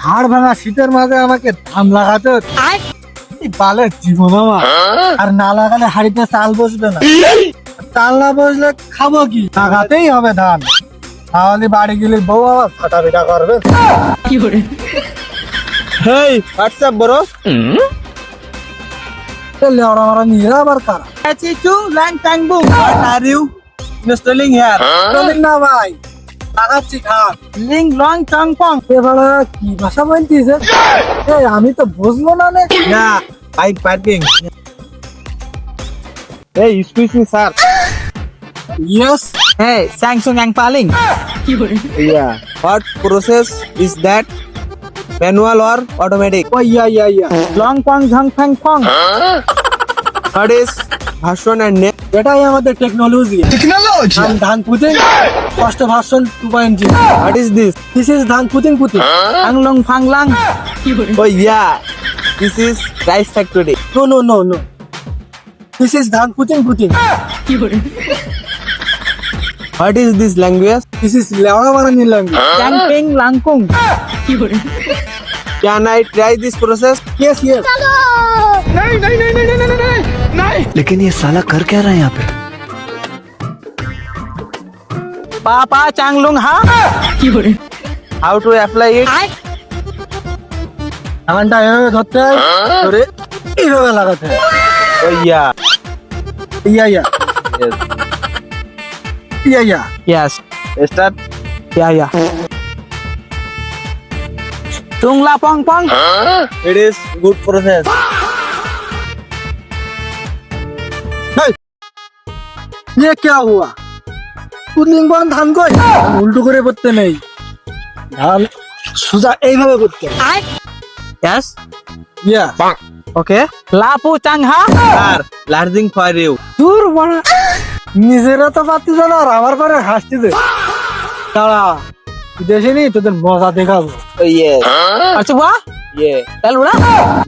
হাড় ভাঙা শীতের মাঝে আমাকে ধান লাগাতে হচ্ছে। এই বালের জীবন আমার। আর না লাগালে হাড়িতে চাল বসবে না। চাল না বসলে খাবো কি? লাগাতেই হবে ধান, তাহলে বাড়ি গেলে বউ আবার ফাটা পিটা করবে। Hey, what's up, bro? লেওড়া মারা নিয়ে আবার কারা? What are you installing here? চলিস না ভাই, লাগাচ্ছি ধান। Ling long chong pong. এবারে কি ভাষা বলছিস? এই আমি তো বুঝবো না রে। Yeah, bike parking. Hey, excuse me, sir. Yes. Hey, Samsung yang paling. Yeah. What process is that? Manual or automatic? Oh yeah yeah yeah. Long pong jong pang pong. What is version and name? এটাই আমাদের technology. ধান পুতিং কষ্ট version 2.0। What is this? This is ধান পুতিং পুতিং। Ang long pang lang. Oh yeah, this is rice factory. No no no no, this is ধান পুতিং পুতিং। What is this language? This is লেওড়া মারা নিলাম। Yang ping lang kung. Can I try this process? Yes yes. लेकिन ये साला कर क्या रहा है यहाँ पे? Papa changlung ha? How to apply it? ধানটা এভাবে ধরতে হয়, ধরে এইভাবে লাগাতে হয়। Oh yeah. Yeah yeah Yes. Yeah yeah. Yes. Start. Yeah. Tung la pong pong. It is good process. ये क्या हुआ? পুতিং বন ধান কই? উল্টো করে করতে নেই, ধান সোজা এইভাবে করতে হয়। Yes. Yeah. Okay. Lapu chang ha? Sir, learning for you. দূর বড়া, নিজেরা তো পাচ্ছিস না আর আমার করে হাসছি দে। দাঁড়া, দেশে নি তোদের মজা দেখাবো। Oh yes. Acha gua? Yeah. Tel udah?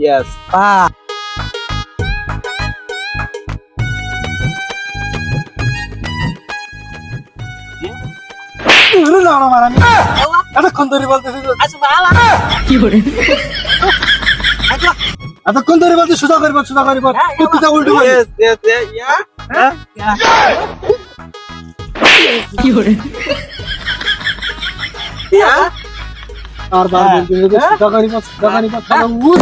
Yes. Ah. এগুলো দাঁড়া মারা নি। এতক্ষণ ধরে বলতেছিস, Acha bala. এতক্ষণ ধরে বলছিস সোজা করিব সোজা করিব, কুত্তা উল্টো করে। Yes. Yeah. Huh? Yeah. আর বার বলছিস যে সোজা করিব সোজা করিব, তাহলে উঠ।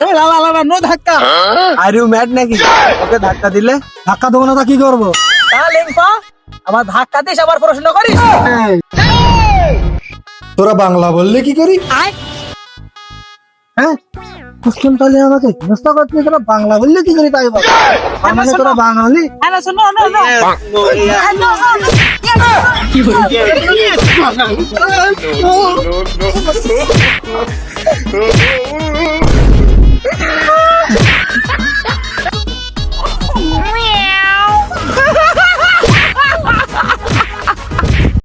Hey, la, no dhakka. Are you mad naki? Okay, dhakka dile. ধাক্কা দেবো না তা কি করবো? Taling pa. আমার ধাক্কা দিস আবার প্রশ্ন করিস? তোরা বাংলা বললে কি করি? হ্যাঁ, কোশ্চেন তাহলে আমাকে হেনস্থা করছিস, তোরা বাংলা বললে কি করি তাই বল। মানে তোরা বাঙালি? হ্যাঁ শোনো no. Yes. No. Yeah. কি হলো? No.